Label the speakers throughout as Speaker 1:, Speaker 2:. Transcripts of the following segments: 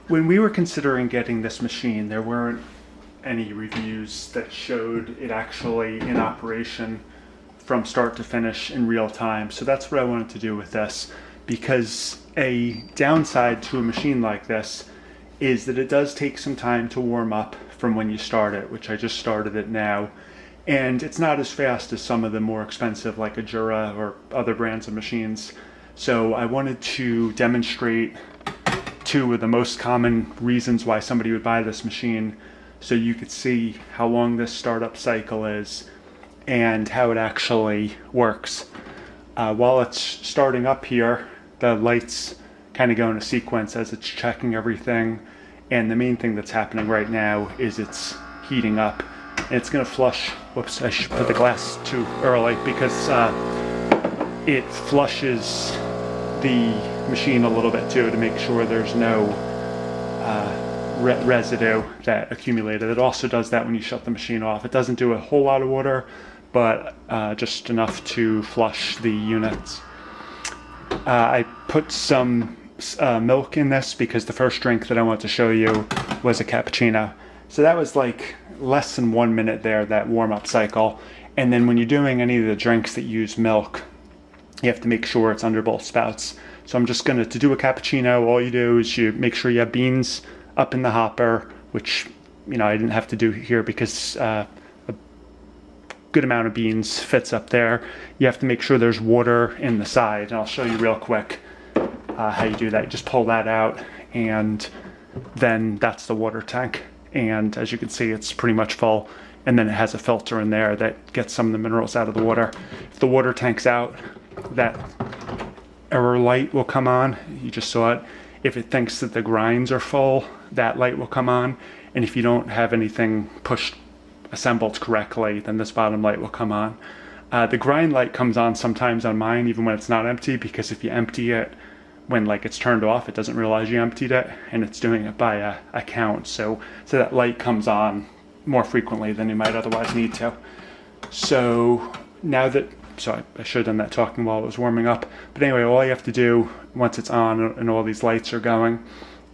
Speaker 1: When we were considering getting this machine, there weren't any reviews that showed it actually in operation from start to finish in real time. So that's what I wanted to do with this, because a downside to a machine like this is that it does take some time to warm up from when you start it, which I just started it now. And it's not as fast as some of the more expensive like a Jura or other brands of machines. So I wanted to demonstrate two of the most common reasons why somebody would buy this machine, so you could see how long this startup cycle is and how it actually works. While it's starting up here, the lights kind of go in a sequence as it's checking everything, and the main thing that's happening right now is it's heating up. And it's going to flush. Whoops, I should put the glass too early, because it flushes the machine a little bit too, to make sure there's no residue that accumulated. It also does that when you shut the machine off. It doesn't do a whole lot of water, but just enough to flush the units. I put some milk in this because the first drink that I want to show you was a cappuccino. So that was like less than 1 minute there, that warm-up cycle. And then when you're doing any of the drinks that use milk, you have to make sure it's under both spouts. So I'm just to do a cappuccino, all you do is you make sure you have beans up in the hopper, which, you know, I didn't have to do here because a good amount of beans fits up there. You have to make sure there's water in the side, and I'll show you real quick how you do that. You just pull that out, and then that's the water tank. And as you can see, it's pretty much full. And then it has a filter in there that gets some of the minerals out of the water. If the water tank's out, that error light will come on. You just saw it. If it thinks that the grinds are full, that light will come on. And if you don't have anything assembled correctly, then this bottom light will come on. The grind light comes on sometimes on mine, even when it's not empty, because if you empty it when it's turned off, it doesn't realize you emptied it, and it's doing it by a count. So that light comes on more frequently than you might otherwise need to. So now that, I should have done that talking while it was warming up. But anyway, all you have to do once it's on and all these lights are going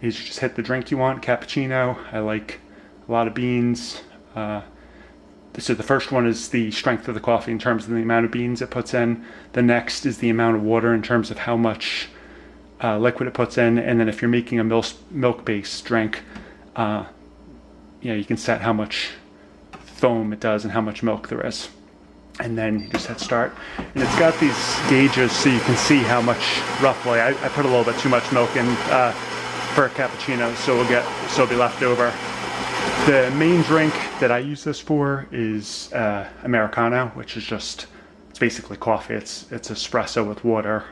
Speaker 1: is you just hit the drink you want. Cappuccino, I like a lot of beans. So the first one is the strength of the coffee in terms of the amount of beans it puts in. The next is the amount of water in terms of how much liquid it puts in. And then if you're making a milk-based drink, you can set how much foam it does and how much milk there is. And then you just hit start. And it's got these gauges so you can see how much roughly. I put a little bit too much milk in for a cappuccino, so it'll be left over. The main drink that I use this for is americano, which is it's basically coffee. It's espresso with water.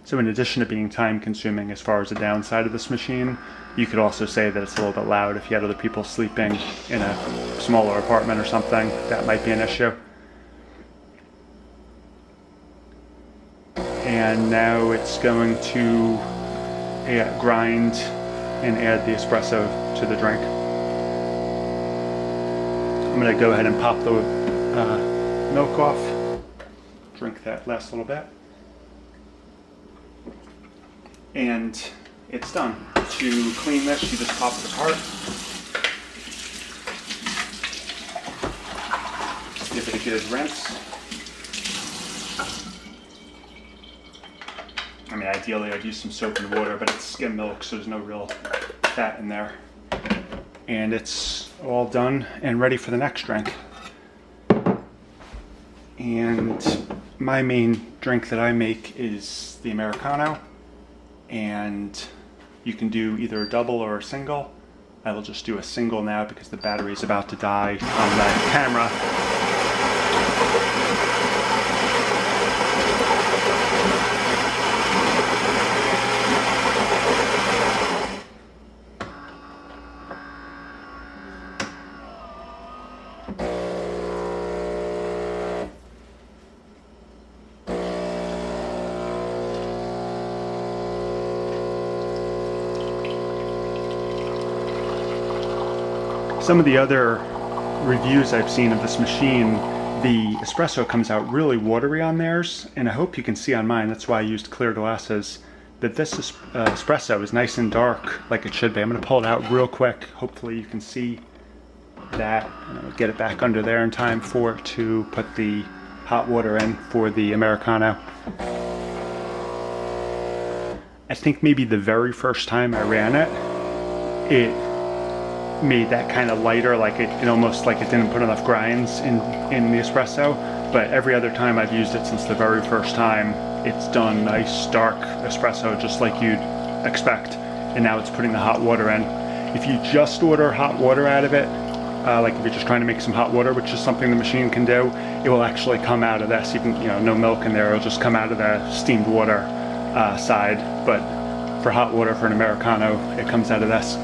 Speaker 1: So in addition to being time consuming as far as the downside of this machine, you could also say that it's a little bit loud. If you had other people sleeping in a smaller apartment or something, that might be an issue. And now it's going to grind and add the espresso to the drink. I'm going to go ahead and pop the milk off, drink that last little bit. And it's done. To clean this, you just pop it apart. Give it a good rinse. I mean, ideally I'd use some soap and water, but it's skim milk, so there's no real fat in there. And it's all done and ready for the next drink. And my main drink that I make is the americano. And you can do either a double or a single. I will just do a single now because the battery is about to die on the camera. Some of the other reviews I've seen of this machine, the espresso comes out really watery on theirs, and I hope you can see on mine, that's why I used clear glasses, that this espresso is nice and dark like it should be. I'm going to pull it out real quick. Hopefully you can see that, and I'll get it back under there in time to put the hot water in for the Americano. I think maybe the very first time I ran it, it made that kind of lighter, like it almost like it didn't put enough grinds in the espresso. But every other time I've used it since the very first time, it's done nice dark espresso just like you'd expect. And now it's putting the hot water in. If you just order hot water out of it, like if you're just trying to make some hot water, which is something the machine can do, it will actually come out of this. You can, no milk in there, it'll just come out of the steamed water side. But for hot water for an Americano, it comes out of this.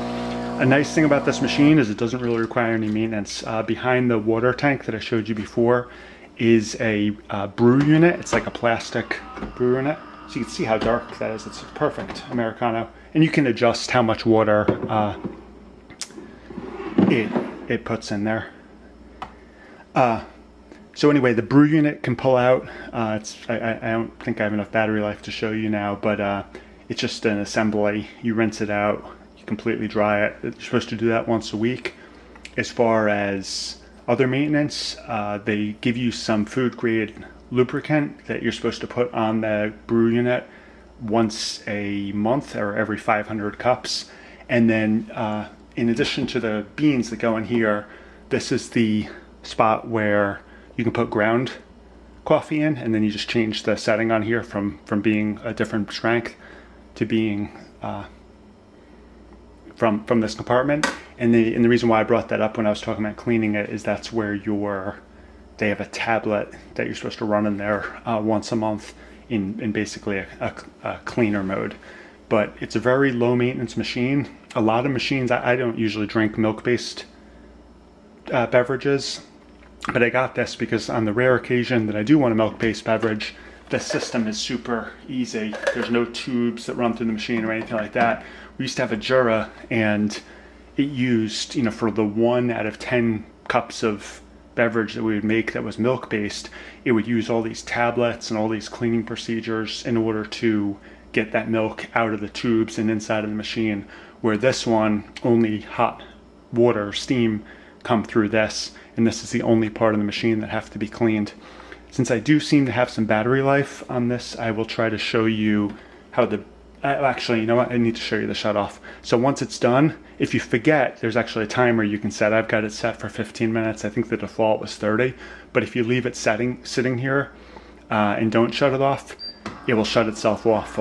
Speaker 1: A nice thing about this machine is it doesn't really require any maintenance. Behind the water tank that I showed you before is a brew unit. It's like a plastic brew unit. So you can see how dark that is. It's a perfect Americano. And you can adjust how much water it puts in there. So anyway, the brew unit can pull out. I don't think I have enough battery life to show you now, but it's just an assembly. You rinse it out. Completely dry it. You're supposed to do that once a week. As far as other maintenance, they give you some food grade lubricant that you're supposed to put on the brew unit once a month or every 500 cups. And then in addition to the beans that go in here, this is the spot where you can put ground coffee in, and then you just change the setting on here from being a different strength to being from this compartment. And the reason why I brought that up when I was talking about cleaning it is that's where they have a tablet that you're supposed to run in there once a month in basically a cleaner mode. But it's a very low maintenance machine. A lot of machines, I don't usually drink milk-based beverages, but I got this because on the rare occasion that I do want a milk-based beverage, the system is super easy. There's no tubes that run through the machine or anything like that. We used to have a Jura, and it used, for the 1 out of 10 cups of beverage that we would make that was milk-based, it would use all these tablets and all these cleaning procedures in order to get that milk out of the tubes and inside of the machine, where this one, only hot water, steam, come through this, and this is the only part of the machine that have to be cleaned. Since I do seem to have some battery life on this, I will try to show you how actually, you know what? I need to show you the shut off. So once it's done, if you forget, there's actually a timer you can set. I've got it set for 15 minutes. I think the default was 30. But if you leave it sitting here and don't shut it off, it will shut itself off.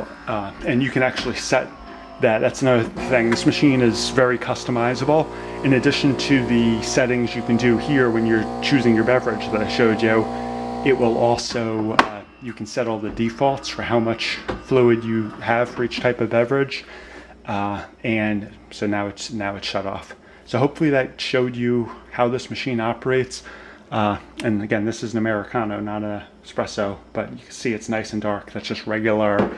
Speaker 1: And you can actually set that. That's another thing. This machine is very customizable. In addition to the settings you can do here when you're choosing your beverage that I showed you, it will also, you can set all the defaults for how much fluid you have for each type of beverage. And so now it's shut off. So hopefully that showed you how this machine operates. And again, this is an Americano, not an espresso, but you can see it's nice and dark. That's just regular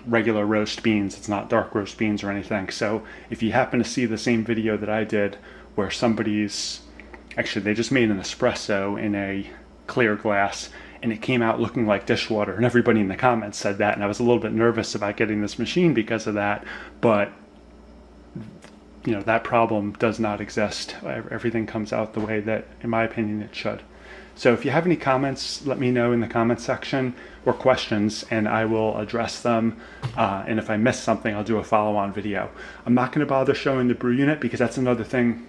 Speaker 1: roast beans. It's not dark roast beans or anything. So if you happen to see the same video that I did where actually they just made an espresso in a clear glass and it came out looking like dishwater, and everybody in the comments said that, and I was a little bit nervous about getting this machine because of that, but that problem does not exist. Everything comes out the way that, in my opinion, it should. So if you have any comments, let me know in the comment section, or questions, and I will address them. And if I miss something, I'll do a follow-on video. I'm not going to bother showing the brew unit because that's another thing.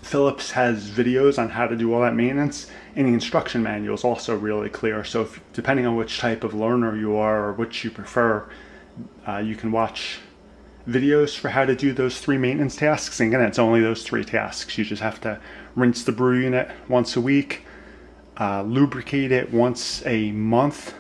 Speaker 1: Philips has videos on how to do all that maintenance, and the instruction manual is also really clear. So depending on which type of learner you are or which you prefer, you can watch videos for how to do those 3 maintenance tasks. And again, it's only those 3 tasks. You just have to rinse the brew unit once a week, lubricate it once a month,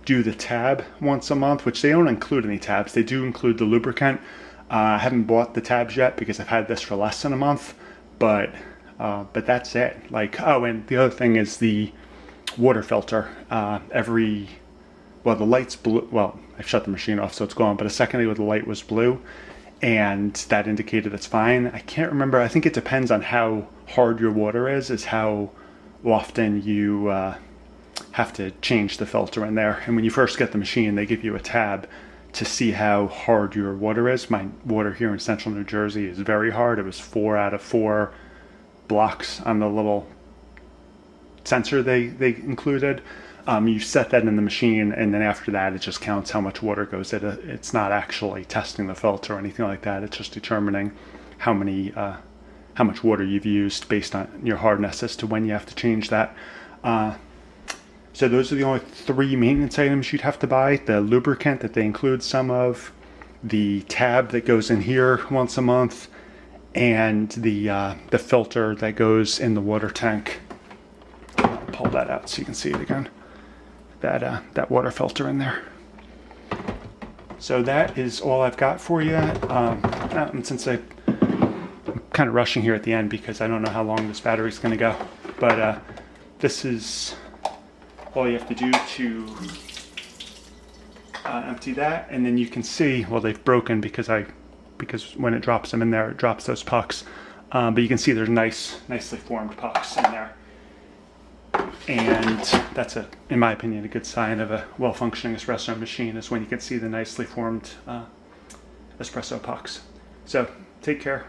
Speaker 1: do the tab once a month, which they don't include any tabs. They do include the lubricant. I haven't bought the tabs yet because I've had this for less than a month, but that's it. Like, oh, and the other thing is the water filter. The light's blue. Well, I've shut the machine off, so it's gone, but a second ago the light was blue, and that indicated it's fine. I can't remember. I think it depends on how hard your water is how often you have to change the filter in there. And when you first get the machine, they give you a tab to see how hard your water is. My water here in central New Jersey is very hard. It was 4 out of 4 blocks on the little sensor they included. You set that in the machine, and then after that, it just counts how much water goes in it. It's not actually testing the filter or anything like that. It's just determining how much water you've used based on your hardness as to when you have to change that. So those are the only 3 maintenance items you'd have to buy. The lubricant that they include some of, the tab that goes in here once a month, and the filter that goes in the water tank. I'll pull that out so you can see it again. That water filter in there. So that is all I've got for you. And since I'm kind of rushing here at the end because I don't know how long this battery is going to go, but this is all you have to do to empty that, and then you can see, well, they've broken because when it drops them in there, it drops those pucks. But you can see there's nicely formed pucks in there. And that's, in my opinion, a good sign of a well-functioning espresso machine, is when you can see the nicely formed espresso pucks. So take care.